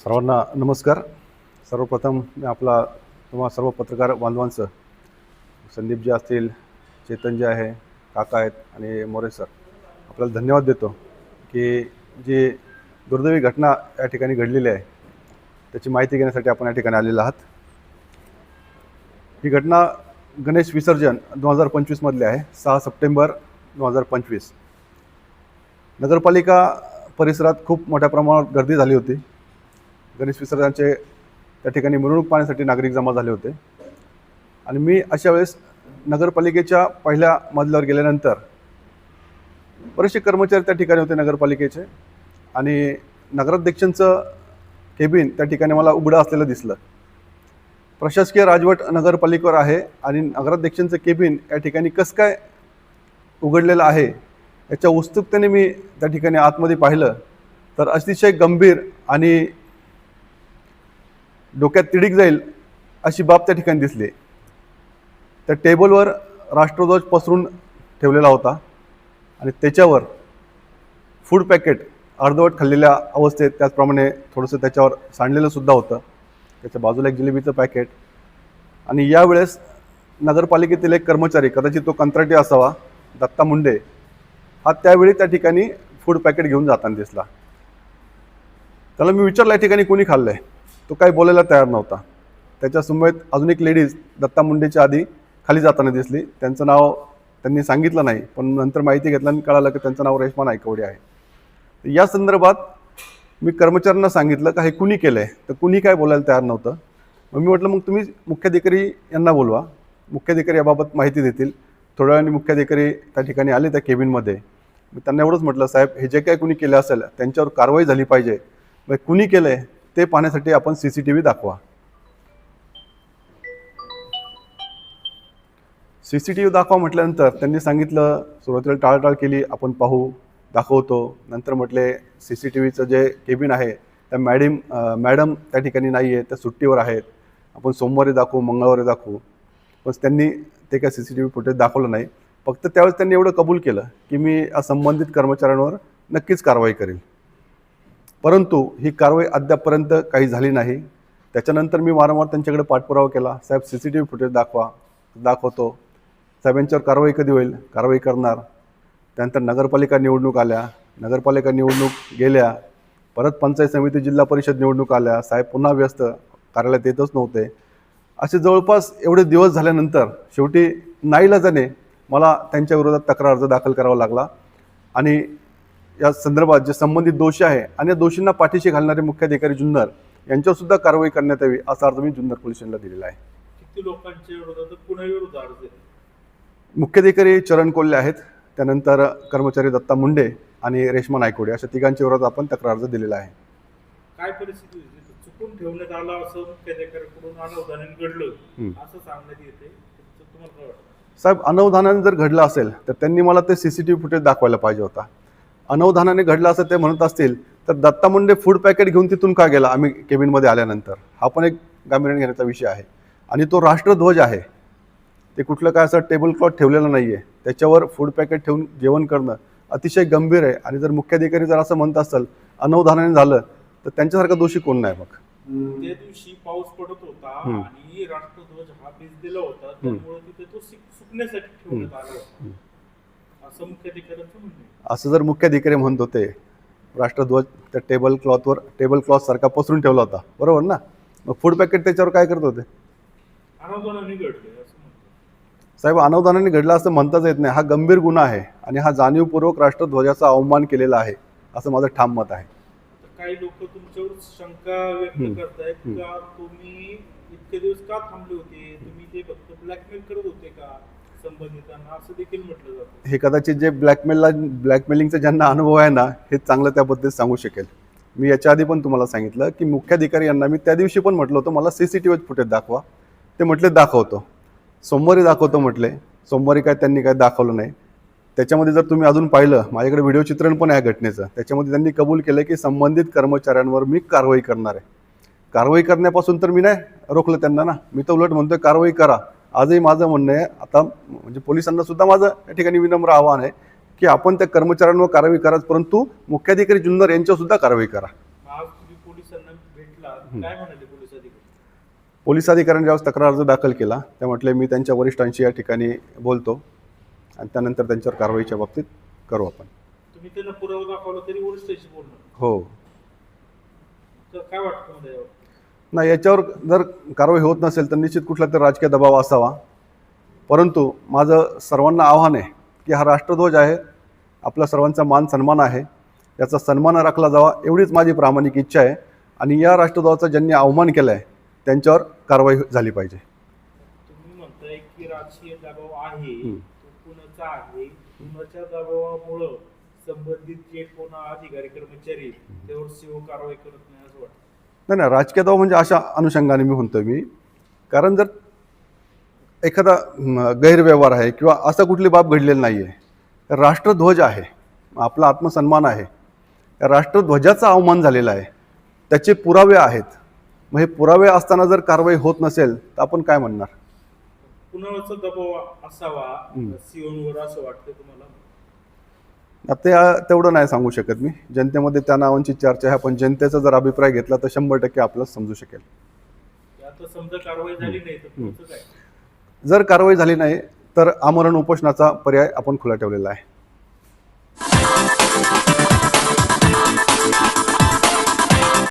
सर्वांना नमस्कार. सर्वप्रथम मी तुम्हा सर्व पत्रकार बांधवांचं, संदीपजी असतील, चेतनजी आहे, काका आहेत आणि मोरे सर, आपल्याला धन्यवाद देतो की जी दुर्दैवी घटना या ठिकाणी घडलेली आहे त्याची माहिती घेण्यासाठी आपण या ठिकाणी आलेलो आहात. ही घटना गणेश विसर्जन 2025 मधली आहे. 6 सप्टेंबर 2025. नगरपालिका परिसरात खूप मोठ्या प्रमाणात गर्दी झाली होती. गणेश विसर्जनाचे त्या ठिकाणी मिरवणूक पाहण्यासाठी नागरिक जमा झाले होते आणि मी अशा वेळेस नगरपालिकेच्या पहिल्या मजल्यावर गेल्यानंतर बरेचसे कर्मचारी त्या ठिकाणी होते नगरपालिकेचे आणि नगराध्यक्षांचं केबिन त्या ठिकाणी मला उघडं असलेलं दिसलं. प्रशासकीय राजवट नगरपालिकेवर आहे आणि नगराध्यक्षांचं केबिन या ठिकाणी कसं काय उघडलेलं आहे याच्या उत्सुकतेने मी त्या ठिकाणी आतमध्ये पाहिलं तर अतिशय गंभीर आणि डोक्यात तिडीक जाईल अशी बाब त्या ठिकाणी दिसली. त्या टेबलवर राष्ट्रध्वज पसरून ठेवलेला होता आणि त्याच्यावर फूड पॅकेट अर्धवट खाल्लेल्या अवस्थेत, त्याचप्रमाणे थोडंसं त्याच्यावर सांडलेलं सुद्धा होतं. त्याच्या बाजूला एक जिलेबीचं पॅकेट. आणि यावेळेस नगरपालिकेतील एक कर्मचारी, कदाचित तो कंत्राटी असावा, दत्ता मुंडे, हा त्यावेळी त्या ठिकाणी फूड पॅकेट घेऊन जाताना दिसला. त्याला मी विचारलं या ठिकाणी कोणी खाल्लं आहे. तो काही बोलायला तयार नव्हता. त्याच्यासमवेत अजून एक लेडीज दत्ता मुंडेच्या आधी खाली जाताना दिसली. त्यांचं नाव त्यांनी सांगितलं नाही, पण नंतर माहिती घेतल्याने कळालं की त्यांचं नाव रेश्मा नायकवडे आहे. या संदर्भात मी कर्मचाऱ्यांना सांगितलं का हे कुणी केलं आहे, तर कुणी काय बोलायला तयार नव्हतं. मग मी म्हटलं मग तुम्ही मुख्याधिकारी यांना बोलवा, मुख्याधिकारी याबाबत माहिती देतील. थोड्या वेळाने मुख्याधिकारी त्या ठिकाणी आले त्या केबिनमध्ये. मी त्यांना एवढंच म्हटलं, साहेब हे जे काय कुणी केलं असेल त्यांच्यावर कारवाई झाली पाहिजे. मग कुणी केलं आहे ते पाहण्यासाठी आपण CCTV दाखवा. CCTV दाखवा म्हटल्यानंतर त्यांनी सांगितलं, सुरुवातीला टाळाटाळ केली, आपण पाहू, दाखवतो. नंतर म्हटले CCTVचं जे केबिन आहे त्या मॅडम त्या ठिकाणी नाही आहे, त्या सुट्टीवर आहेत, आपण सोमवारी दाखवू, मंगळवारी दाखवू. पण त्यांनी ते काय CCTV फुटेज दाखवलं नाही. फक्त त्यावेळेस त्यांनी एवढं कबूल केलं की मी संबंधित कर्मचाऱ्यांवर नक्कीच कारवाई करेल. परंतु ही कारवाई अद्यापपर्यंत काही झाली नाही. त्याच्यानंतर मी वारंवार त्यांच्याकडे पाठपुरावा केला, साहेब CCTV फुटेज दाखवा, दाखवतो. साहेबांच्यावर कारवाई कधी होईल, कारवाई करणार. त्यानंतर नगरपालिका निवडणूक आल्या, नगरपालिका निवडणूक गेल्या, परत पंचायत समिती जिल्हा परिषद निवडणूक आल्या, साहेब पुन्हा व्यस्त, कार्यालयात येतच नव्हते. असे जवळपास एवढे दिवस झाल्यानंतर शेवटी नाईलाजाने मला त्यांच्या विरोधात तक्रार अर्ज दाखल करावा लागला आणि या संदर्भात जे संबंधित दोषी आहे आणि या दोषींना पाठीशी घालणारे मुख्याधिकारी जुन्नर यांच्यावर सुद्धा कारवाई करण्यात यावी असा अर्ज मी जुन्नर पोलीस स्टेशनला दिलेला आहे. किती लोकांच्या विरोधात पुण्याविरुद्ध अर्ज आहे? मुख्याधिकारी चरण कोल्हे आहेत, त्यानंतर कर्मचारी दत्ता मुंडे आणि रेश्मा नायकवडे अशा तिघांच्या विरोधात आपण तक्रार अर्ज दिलेला आहे. काय परिस्थिती होती? चुकून ठेवण्यात आला असं मुख्याधिकाऱ्याकडून अनवधानाने घडलं असं सांगण्यात येते. तुम्हाला काय वाटतं? साहेब, अनवधानाने जर घडलं असेल तर त्यांनी मला ते CCTV फुटेज दाखवायला पाहिजे होता. अनवधानाने घडलं असं ते म्हणत असतील तर दत्ता मुंडे फूड पॅकेट घेऊन तिथून का गेला आम्ही केबिनमध्ये आल्यानंतर, हा पण एक गांभीर्याने घेण्याचा विषय आहे. आणि तो राष्ट्रध्वज आहे, ते कुठलं काय असं टेबल क्लॉथ ठेवलेलं नाही आहे, त्याच्यावर फूड पॅकेट ठेवून जेवण करणं अतिशय गंभीर आहे. आणि जर मुख्याधिकारी जर असं म्हणत असेल अनवधानाने झालं तर त्यांच्यासारखा दोषी कोण नाही. मग त्या दिवशी पाऊस पडत होता आणि राष्ट्रध्वज हा भिजलेला होता, त्यामुळे तिथे तो सुकण्यासाठी ठेवण्यात आला होता असं मुख्याधिकाऱ्यांचं म्हणणं आहे. असं जर मुख्याधिकारी म्हणत होते, राष्ट्रध्वज त्या टेबल क्लॉथ सारखा पसरून ठेवला होता, बरोबर ना, मग फूड पॅकेट त्याच्यावर काय करत होते? अनवधानाने घडले असं म्हणतो. साहेब, अनवधानाने घडला असं म्हणताच येत नाही. हा गंभीर गुन्हा आहे आणि हा जाणीवपूर्वक राष्ट्रध्वजाचा अवमान केलेला आहे असं माझं ठाम मत आहे. काही लोक तुमच्यावर शंका व्यक्त करतायत का तुम्ही इतके दिवस का थांबले होते, तुम्ही ते फक्त ब्लॅकमेल करत होते का संबंधितांना, असं देखील म्हटलं जातं. हे कदाचित जे ब्लॅकमेलिंगचा ज्यांना अनुभव आहे ना, हे चांगलं त्याबद्दल सांगू शकेल. मी याच्या आधी पण तुम्हाला सांगितलं की मुख्याधिकारी यांना मी त्या दिवशी पण म्हटलं होतं मला CCTV फुटेज दाखवा. ते म्हटले दाखवतो, सोमवारी दाखवतो म्हटले. सोमवारी काय त्यांनी काय दाखवलं नाही. त्याच्यामध्ये जर तुम्ही अजून पाहिलं, माझ्याकडे व्हिडिओ चित्रण पण आहे घटनेचं, त्याच्यामध्ये त्यांनी कबूल केलं की संबंधित कर्मचाऱ्यांवर मी कारवाई करणार आहे. कारवाई करण्यापासून तर मी नाही रोखलं त्यांना ना, मी तर उलट म्हणतोय कारवाई करा. आजही माझं म्हणणं आहे, आता म्हणजे पोलिसांना सुद्धा माझं या ठिकाणी विनम्र आवाहन आहे की आपण त्या कर्मचाऱ्यांवर कारवाई कराच, परंतु मुख्याधिकारी जुन्नर यांच्यावर सुद्धा कारवाई करा. आज तुम्ही पोलिसांना भेटला काय म्हणाले पोलीस अधिकारी? पोलीस अधिकाऱ्यांनी ज्यावेळेस तक्रार अर्ज दाखल केला त्या म्हटले मी त्यांच्या वरिष्ठांशी या ठिकाणी बोलतो आणि त्यानंतर त्यांच्यावर कारवाईच्या बाबतीत करू आपण. तुम्ही त्यांना पुरावा दाखवला तरी वरिष्ठांशी बोलणार, हो. तर काय वाटतं मला यावर? नाही, याच्यावर जर कारवाई होत नसेल तर निश्चित कुठला तरी राजकीय दबाव असावा. परंतु माझं सर्वांना आव्हान आहे की हा राष्ट्रध्वज आहे, आपला सर्वांचा मान सन्मान आहे, याचा सन्मान राखला जावा एवढीच माझी प्रामाणिक इच्छा आहे. आणि या राष्ट्रध्वजाचा ज्यांनी अवमान केला आहे त्यांच्यावर कारवाई झाली पाहिजे. तुम्ही म्हणताय की राजकीय दबाव आहे, तो कुणाचा आहे, कुणाच्या दबावामुळं संबंधित जे कोण अधिकारी कर्मचारी त्यावर सीओ कारवाई करत नाही असं वाटतं? नाही नाही, राजकीय दबाव म्हणजे अशा अनुषंगाने मी म्हणतोय मी, कारण जर एखादा गैरव्यवहार आहे किंवा असं कुठली बाब घडलेली नाही आहे, राष्ट्रध्वज आहे, आपला आत्मसन्मान आहे, या राष्ट्रध्वजाचा अवमान झालेला आहे, त्याचे पुरावे आहेत. मग हे पुरावे असताना जर कारवाई होत नसेल तर आपण काय म्हणणार? कुणाचा दबाव असावा सीओवर असं वाटतं तुम्हाला? आता तेवढं नाही सांगू शकत मी. जनतेमध्ये त्या नावांची चर्चा आहे, पण जनतेचा जर अभिप्राय घेतला तर 100% आपल्याला समजू शकेल. आता समजा कारवाई झाली नाही तर तुमचं काय? जर कारवाई झाली नाही तर आमरण उपोषणाचा पर्याय आपण खुला ठेवलेला आहे.